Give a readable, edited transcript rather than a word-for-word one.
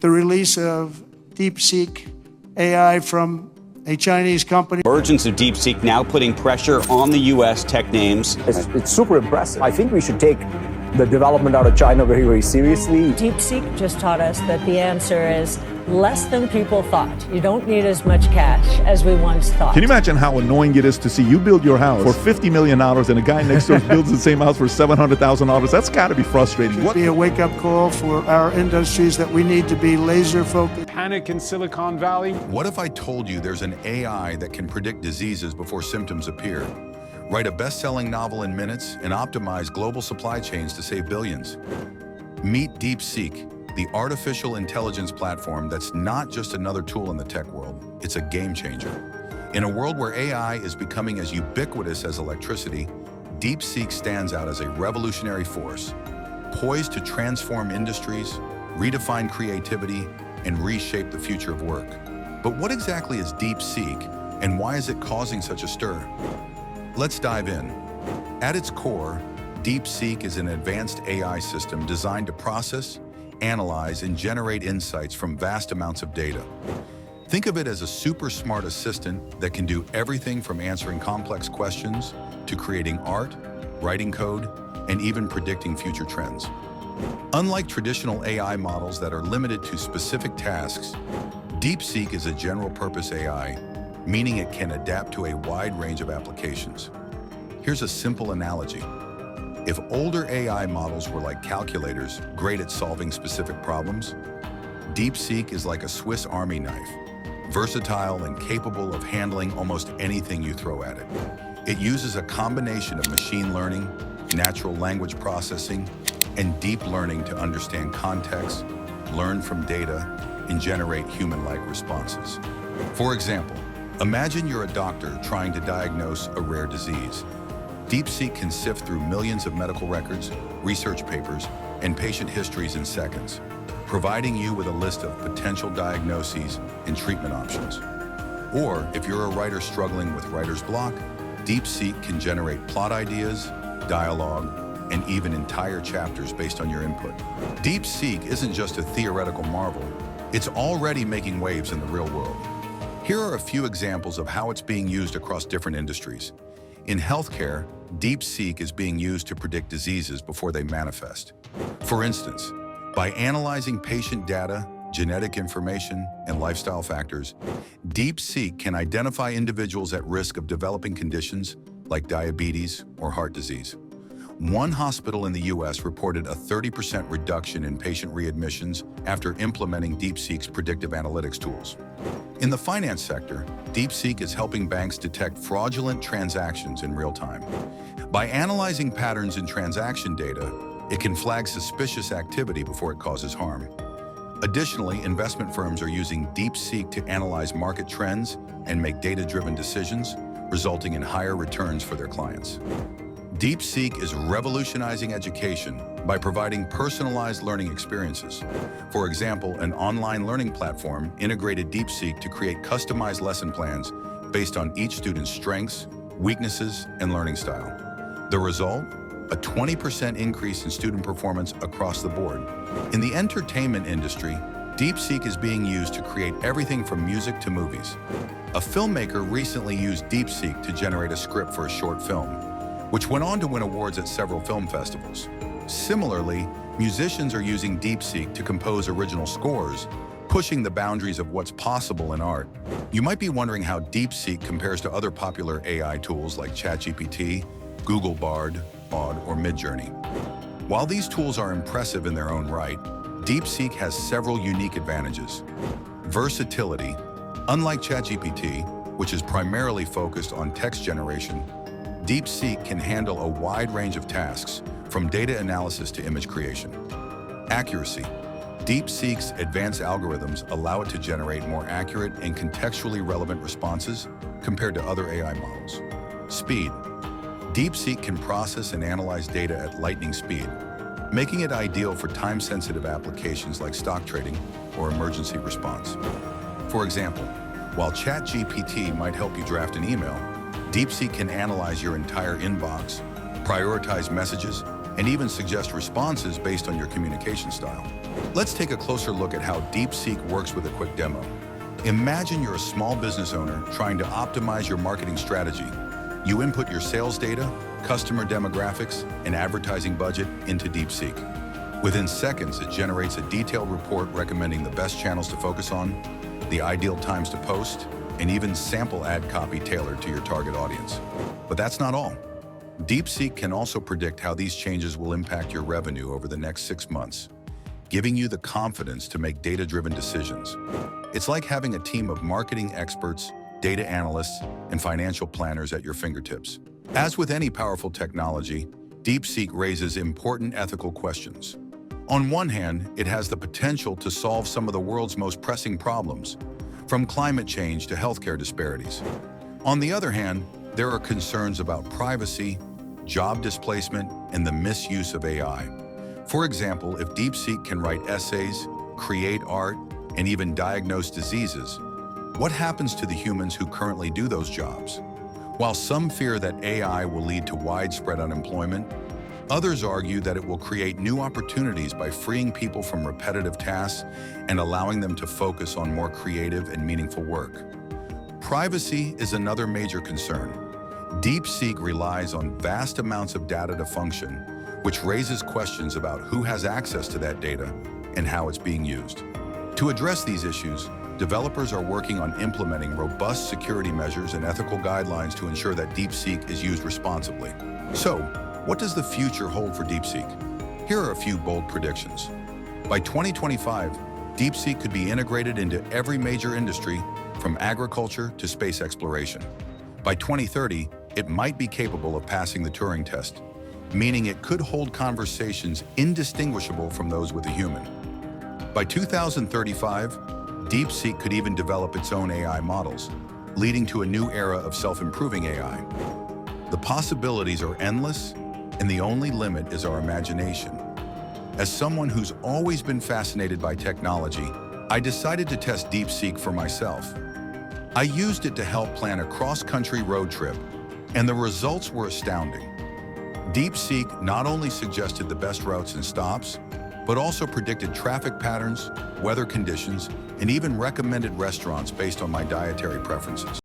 the release of DeepSeek AI from a Chinese company. Emergence of DeepSeek now putting pressure on the U.S. tech names. It's super impressive. I think we should take the development out of China very, very seriously. DeepSeek just taught us that the answer is less than people thought. You don't need as much cash as we once thought. Can you imagine how annoying it is to see you build your house for $50 million and a guy next door builds the same house for $700,000? That's got to be frustrating. It should be a wake-up call for our industries that we need to be laser-focused. Panic in Silicon Valley. What if I told you there's an AI that can predict diseases before symptoms appear? Write a best-selling novel in minutes and optimize global supply chains to save billions. Meet DeepSeek, the artificial intelligence platform that's not just another tool in the tech world, it's a game changer. In a world where AI is becoming as ubiquitous as electricity, DeepSeek stands out as a revolutionary force, poised to transform industries, redefine creativity, and reshape the future of work. But what exactly is DeepSeek, and why is it causing such a stir? Let's dive in. At its core, DeepSeek is an advanced AI system designed to process, analyze, and generate insights from vast amounts of data. Think of it as a super smart assistant that can do everything from answering complex questions to creating art, writing code, and even predicting future trends. Unlike traditional AI models that are limited to specific tasks, DeepSeek is a general-purpose AI, meaning it can adapt to a wide range of applications. Here's a simple analogy. If older AI models were like calculators, great at solving specific problems, DeepSeek is like a Swiss Army knife, versatile and capable of handling almost anything you throw at it. It uses a combination of machine learning, natural language processing, and deep learning to understand context, learn from data, and generate human-like responses. For example, imagine you're a doctor trying to diagnose a rare disease. DeepSeek can sift through millions of medical records, research papers, and patient histories in seconds, providing you with a list of potential diagnoses and treatment options. Or if you're a writer struggling with writer's block, DeepSeek can generate plot ideas, dialogue, and even entire chapters based on your input. DeepSeek isn't just a theoretical marvel, it's already making waves in the real world. Here are a few examples of how it's being used across different industries. In healthcare, DeepSeek is being used to predict diseases before they manifest. For instance, by analyzing patient data, genetic information, and lifestyle factors, DeepSeek can identify individuals at risk of developing conditions like diabetes or heart disease. One hospital in the US reported a 30% reduction in patient readmissions after implementing DeepSeek's predictive analytics tools. In the finance sector, DeepSeek is helping banks detect fraudulent transactions in real time. By analyzing patterns in transaction data, it can flag suspicious activity before it causes harm. Additionally, investment firms are using DeepSeek to analyze market trends and make data-driven decisions, resulting in higher returns for their clients. DeepSeek is revolutionizing education by providing personalized learning experiences. For example, an online learning platform integrated DeepSeek to create customized lesson plans based on each student's strengths, weaknesses, and learning style. The result? A 20% increase in student performance across the board. In the entertainment industry, DeepSeek is being used to create everything from music to movies. A filmmaker recently used DeepSeek to generate a script for a short film, which went on to win awards at several film festivals. Similarly, musicians are using DeepSeek to compose original scores, pushing the boundaries of what's possible in art. You might be wondering how DeepSeek compares to other popular AI tools like ChatGPT, Google Bard, Claude, or Midjourney. While these tools are impressive in their own right, DeepSeek has several unique advantages. Versatility. Unlike ChatGPT, which is primarily focused on text generation, DeepSeek can handle a wide range of tasks, from data analysis to image creation. Accuracy. DeepSeek's advanced algorithms allow it to generate more accurate and contextually relevant responses compared to other AI models. Speed. DeepSeek can process and analyze data at lightning speed, making it ideal for time-sensitive applications like stock trading or emergency response. For example, while ChatGPT might help you draft an email, DeepSeek can analyze your entire inbox, prioritize messages, and even suggest responses based on your communication style. Let's take a closer look at how DeepSeek works with a quick demo. Imagine you're a small business owner trying to optimize your marketing strategy. You input your sales data, customer demographics, and advertising budget into DeepSeek. Within seconds, it generates a detailed report recommending the best channels to focus on, the ideal times to post, and even sample ad copy tailored to your target audience. But that's not all. DeepSeek can also predict how these changes will impact your revenue over the next 6 months, giving you the confidence to make data-driven decisions. It's like having a team of marketing experts, data analysts, and financial planners at your fingertips. As with any powerful technology, DeepSeek raises important ethical questions. On one hand, it has the potential to solve some of the world's most pressing problems, from climate change to healthcare disparities. On the other hand, there are concerns about privacy, job displacement, and the misuse of AI. For example, if DeepSeek can write essays, create art, and even diagnose diseases, what happens to the humans who currently do those jobs? While some fear that AI will lead to widespread unemployment, others argue that it will create new opportunities by freeing people from repetitive tasks and allowing them to focus on more creative and meaningful work. Privacy is another major concern. DeepSeek relies on vast amounts of data to function, which raises questions about who has access to that data and how it's being used. To address these issues, developers are working on implementing robust security measures and ethical guidelines to ensure that DeepSeek is used responsibly. So, what does the future hold for DeepSeek? Here are a few bold predictions. By 2025, DeepSeek could be integrated into every major industry, from agriculture to space exploration. By 2030, it might be capable of passing the Turing test, meaning it could hold conversations indistinguishable from those with a human. By 2035, DeepSeek could even develop its own AI models, leading to a new era of self-improving AI. The possibilities are endless, and the only limit is our imagination. As someone who's always been fascinated by technology, I decided to test DeepSeek for myself. I used it to help plan a cross-country road trip, and the results were astounding. DeepSeek not only suggested the best routes and stops, but also predicted traffic patterns, weather conditions, and even recommended restaurants based on my dietary preferences.